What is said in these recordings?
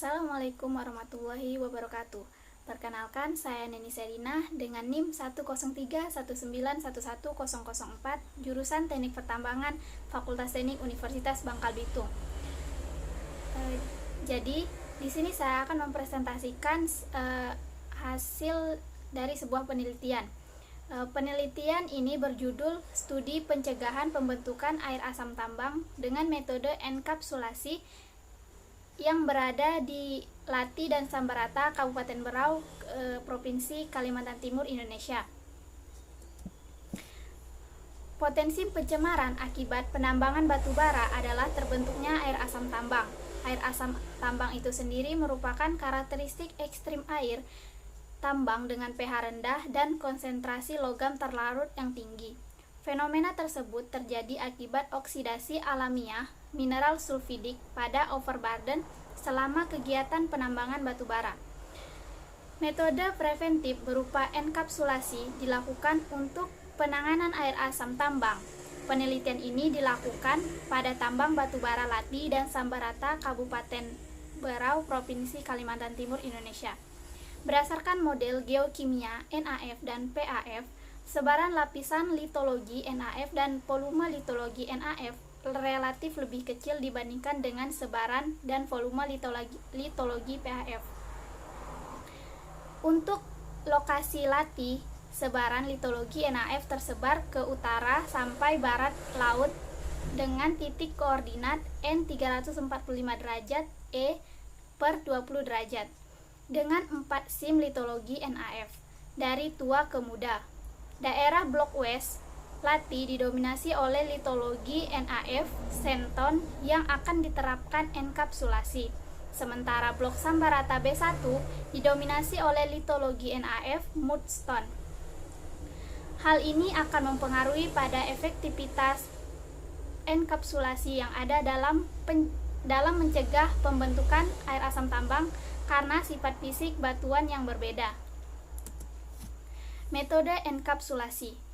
Assalamualaikum warahmatullahi wabarakatuh. Perkenalkan, saya Neni Serina dengan NIM 10319111004, jurusan Teknik Pertambangan, Fakultas Teknik Universitas Bangka Belitung. Jadi, di sini saya akan mempresentasikan hasil dari sebuah penelitian. Penelitian ini berjudul Studi Pencegahan Pembentukan Air Asam Tambang dengan Metode Enkapsulasi yang berada di Lati dan Sambarata, Kabupaten Berau, Provinsi Kalimantan Timur, Indonesia. Potensi pencemaran akibat penambangan batu bara adalah terbentuknya air asam tambang. Air asam tambang itu sendiri merupakan karakteristik ekstrim air tambang dengan pH rendah dan konsentrasi logam terlarut yang tinggi. Fenomena tersebut terjadi akibat oksidasi alamiah mineral sulfidik pada overburden selama kegiatan penambangan batu bara. Metode preventif berupa enkapsulasi dilakukan untuk penanganan air asam tambang. Penelitian ini dilakukan pada tambang batu bara Lati dan Sambarata, Kabupaten Berau, Provinsi Kalimantan Timur, Indonesia. Berdasarkan model geokimia NaF dan PaF, sebaran lapisan litologi NaF dan volume litologi NaF relatif lebih kecil dibandingkan dengan sebaran dan volume litologi PaF. Untuk lokasi Lati, sebaran litologi NaF tersebar ke utara sampai barat laut dengan titik koordinat N345 derajat E per 20 derajat dengan 4 sim litologi NaF dari tua ke muda. Daerah Blok West Lati didominasi oleh litologi NaF Senton yang akan diterapkan enkapsulasi. Sementara Blok Sambarata B1 didominasi oleh litologi NaF Mudstone. Hal ini akan mempengaruhi pada efektivitas enkapsulasi yang ada dalam mencegah pembentukan air asam tambang karena sifat fisik batuan yang berbeda. Metode enkapsulasi.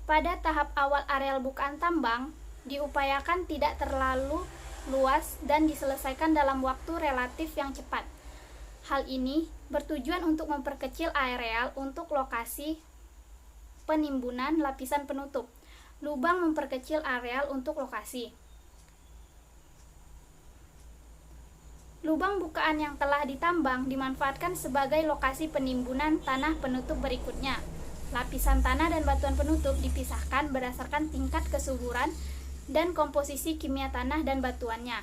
Pada tahap awal areal bukaan tambang diupayakan tidak terlalu luas dan diselesaikan dalam waktu relatif yang cepat. Hal ini bertujuan untuk memperkecil areal untuk lokasi penimbunan lapisan penutup. Lubang memperkecil areal untuk lokasi. Lubang bukaan yang telah ditambang dimanfaatkan sebagai lokasi penimbunan tanah penutup berikutnya. Lapisan tanah dan batuan penutup dipisahkan berdasarkan tingkat kesuburan dan komposisi kimia tanah dan batuannya.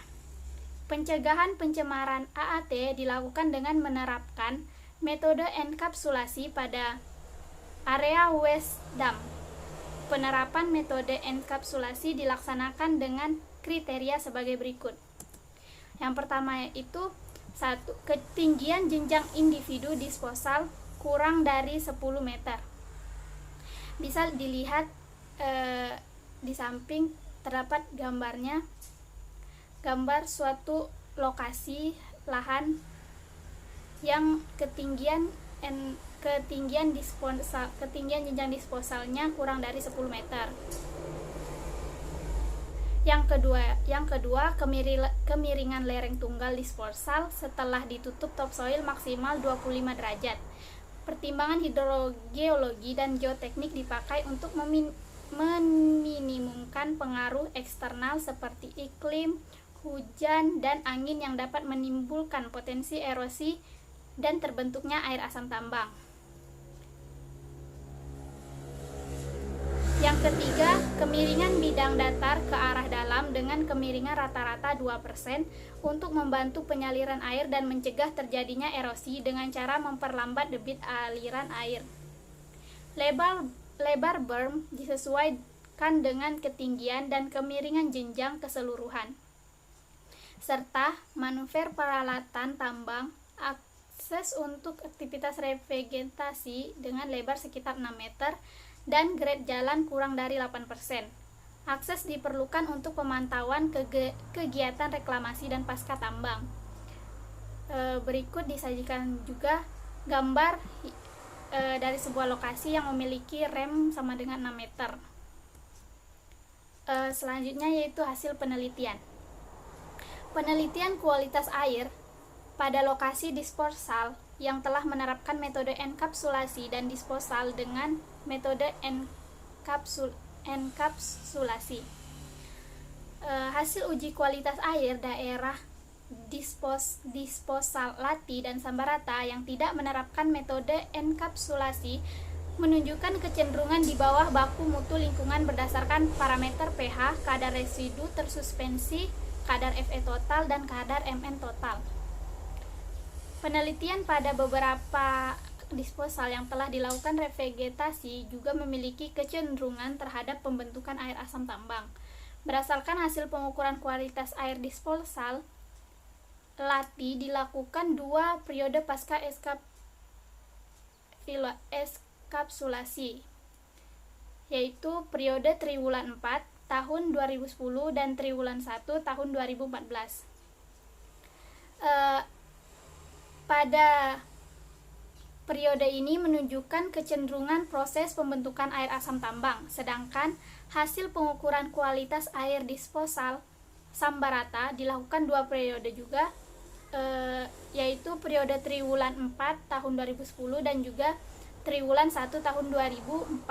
Pencegahan pencemaran AAT dilakukan dengan menerapkan metode enkapsulasi pada area West Dam. Penerapan metode enkapsulasi dilaksanakan dengan kriteria sebagai berikut. Yang pertama yaitu 1. Ketinggian jenjang individu disposal kurang dari 10 meter. Bisa dilihat di samping terdapat gambarnya, gambar suatu lokasi lahan yang ketinggian jenjang disposalnya kurang dari 10 meter. Yang kedua, kemiringan lereng tunggal disposal setelah ditutup topsoil maksimal 25 derajat. Pertimbangan hidrogeologi dan geoteknik dipakai untuk meminimumkan pengaruh eksternal seperti iklim, hujan, dan angin yang dapat menimbulkan potensi erosi dan terbentuknya air asam tambang. Yang ketiga, kemiringan bidang datar ke arah dalam dengan kemiringan rata-rata 2% untuk membantu penyaliran air dan mencegah terjadinya erosi dengan cara memperlambat debit aliran air. Lebar berm disesuaikan dengan ketinggian dan kemiringan jenjang keseluruhan, serta manuver peralatan tambang, akses untuk aktivitas revegetasi dengan lebar sekitar 6 meter, dan grade jalan kurang dari 8%. Akses diperlukan untuk pemantauan kegiatan reklamasi dan pasca tambang. Berikut disajikan juga gambar dari sebuah lokasi yang memiliki rem sama dengan 6 meter. Selanjutnya yaitu hasil penelitian. Penelitian kualitas air pada lokasi disposal yang telah menerapkan metode enkapsulasi dan disposal dengan metode enkapsulasi. Hasil uji kualitas air daerah disposal Lati dan Sambarata yang tidak menerapkan metode enkapsulasi menunjukkan kecenderungan di bawah baku mutu lingkungan berdasarkan parameter pH, kadar residu tersuspensi, kadar Fe total, dan kadar Mn total. Penelitian pada beberapa disposal yang telah dilakukan revegetasi juga memiliki kecenderungan terhadap pembentukan air asam tambang. Berdasarkan hasil pengukuran kualitas air disposal Lati dilakukan 2 periode pasca eskapsulasi, yaitu periode triwulan 4 tahun 2010 dan triwulan 1 tahun 2014. Pada periode ini menunjukkan kecenderungan proses pembentukan air asam tambang, sedangkan hasil pengukuran kualitas air disposal Sambarata dilakukan 2 periode juga, yaitu periode triwulan 4 tahun 2010 dan juga triwulan 1 tahun 2014.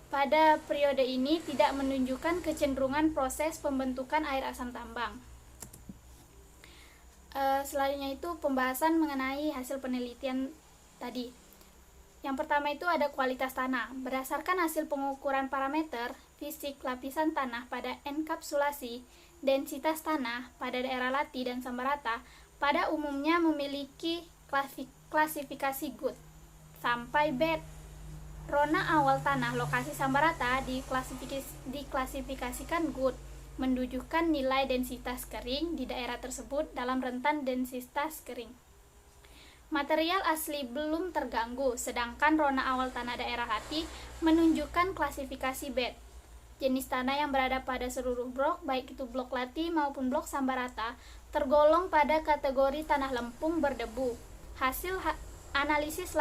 Pada periode ini tidak menunjukkan kecenderungan proses pembentukan air asam tambang. Selanjutnya itu pembahasan mengenai hasil penelitian tadi. Yang pertama itu ada kualitas tanah. Berdasarkan hasil pengukuran parameter fisik lapisan tanah pada enkapsulasi, densitas tanah pada daerah Lati dan Sambarata pada umumnya memiliki klasifikasi good sampai bad. Rona awal tanah lokasi Sambarata diklasifikasikan good, menunjukkan nilai densitas kering di daerah tersebut dalam rentan densitas kering. Material asli belum terganggu, sedangkan rona awal tanah daerah Lati menunjukkan klasifikasi bad. Jenis tanah yang berada pada seluruh blok, baik itu blok Lati maupun blok Sambarata, tergolong pada kategori tanah lempung berdebu. Hasil analisis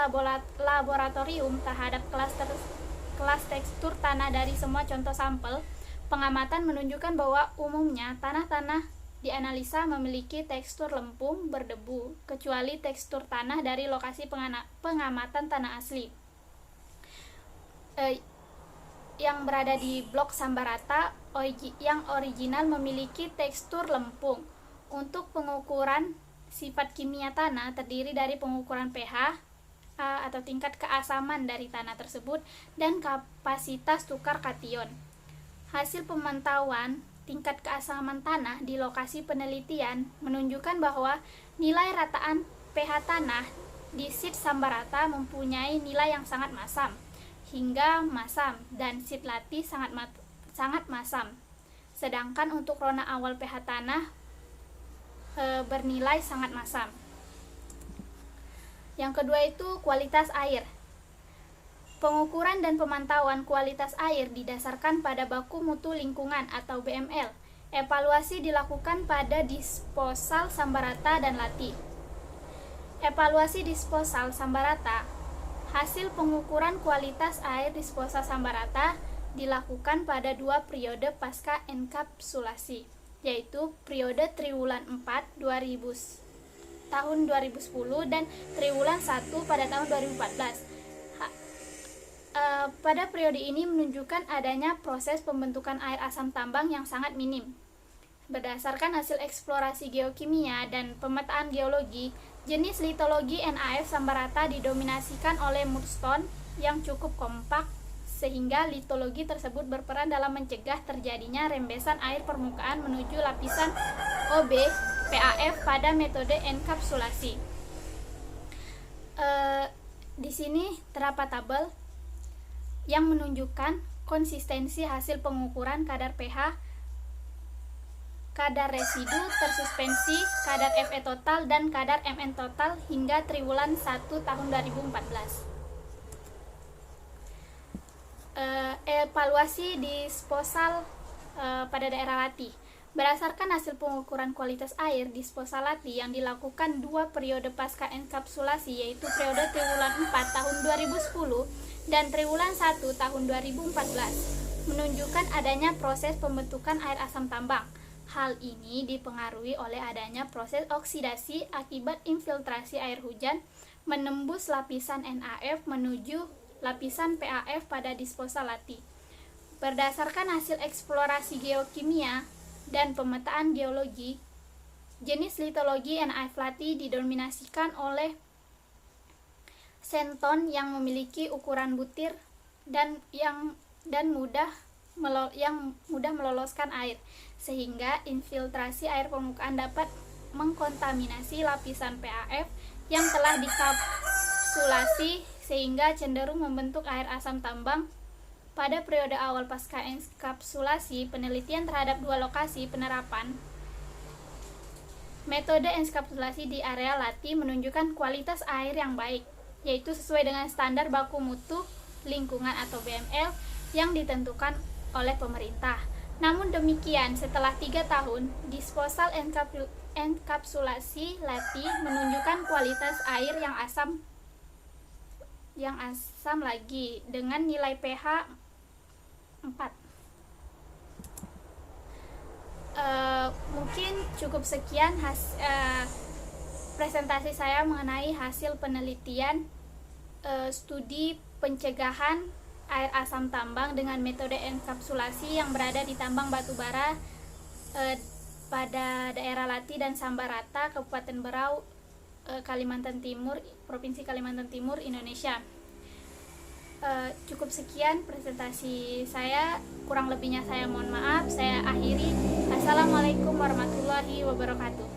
laboratorium terhadap kelas tekstur tanah dari semua contoh sampel pengamatan menunjukkan bahwa umumnya tanah-tanah dianalisa memiliki tekstur lempung berdebu, kecuali tekstur tanah dari lokasi pengamatan tanah asli yang berada di blok Sambarata yang original memiliki tekstur lempung. Untuk pengukuran sifat kimia tanah terdiri dari pengukuran pH atau tingkat keasaman dari tanah tersebut dan kapasitas tukar kation. Hasil pemantauan tingkat keasaman tanah di lokasi penelitian menunjukkan bahwa nilai rataan pH tanah di sit Sambarata mempunyai nilai yang sangat masam hingga masam dan sit Lati sangat masam. Sedangkan untuk rona awal pH tanah bernilai sangat masam. Yang kedua itu kualitas air. Pengukuran dan pemantauan kualitas air didasarkan pada baku mutu lingkungan atau BML. Evaluasi dilakukan pada disposal Sambarata dan Lati. Evaluasi disposal Sambarata. Hasil pengukuran kualitas air disposal Sambarata dilakukan pada 2 periode pasca enkapsulasi, yaitu periode triwulan 4 tahun 2010 dan triwulan 1 pada tahun 2014. Pada periode ini menunjukkan adanya proses pembentukan air asam tambang yang sangat minim. Berdasarkan hasil eksplorasi geokimia dan pemetaan geologi, jenis litologi NaF Sambarata didominasikan oleh mudstone yang cukup kompak, sehingga litologi tersebut berperan dalam mencegah terjadinya rembesan air permukaan menuju lapisan OB PAF pada metode enkapsulasi. Di sini terdapat tabel yang menunjukkan konsistensi hasil pengukuran kadar pH, kadar residu tersuspensi, kadar Fe total, dan kadar Mn total hingga triwulan 1 tahun 2014. Evaluasi disposal pada daerah Lati. Berdasarkan hasil pengukuran kualitas air disposal Lati yang dilakukan 2 periode pasca enkapsulasi, yaitu periode triwulan 4 tahun 2010 dan triwulan 1 tahun 2014. menunjukkan adanya proses pembentukan air asam tambang. Hal ini dipengaruhi oleh adanya proses oksidasi akibat infiltrasi air hujan menembus lapisan NaF menuju lapisan PaF pada disposal lati. Berdasarkan hasil eksplorasi geokimia dan pemetaan geologi, jenis litologi NaF lati didominasikan oleh senton yang memiliki ukuran butir dan mudah meloloskan air, sehingga infiltrasi air permukaan dapat mengkontaminasi lapisan PaF yang telah dikapsulasi sehingga cenderung membentuk air asam tambang. Pada periode awal pasca enskapsulasi, penelitian terhadap 2 lokasi penerapan metode enskapsulasi di area lati menunjukkan kualitas air yang baik, yaitu sesuai dengan standar baku mutu lingkungan atau BML yang ditentukan oleh pemerintah. Namun demikian, setelah 3 tahun, disposal enkapsulasi lati menunjukkan kualitas air yang asam lagi dengan nilai pH 4. Mungkin cukup sekian presentasi saya mengenai hasil penelitian studi pencegahan air asam tambang dengan metode enkapsulasi yang berada di tambang batubara pada daerah Lati dan Sambarata, Kabupaten Berau, Kalimantan Timur, Provinsi Kalimantan Timur, Indonesia. Cukup sekian presentasi saya, kurang lebihnya saya mohon maaf. Saya akhiri. Assalamualaikum warahmatullahi wabarakatuh.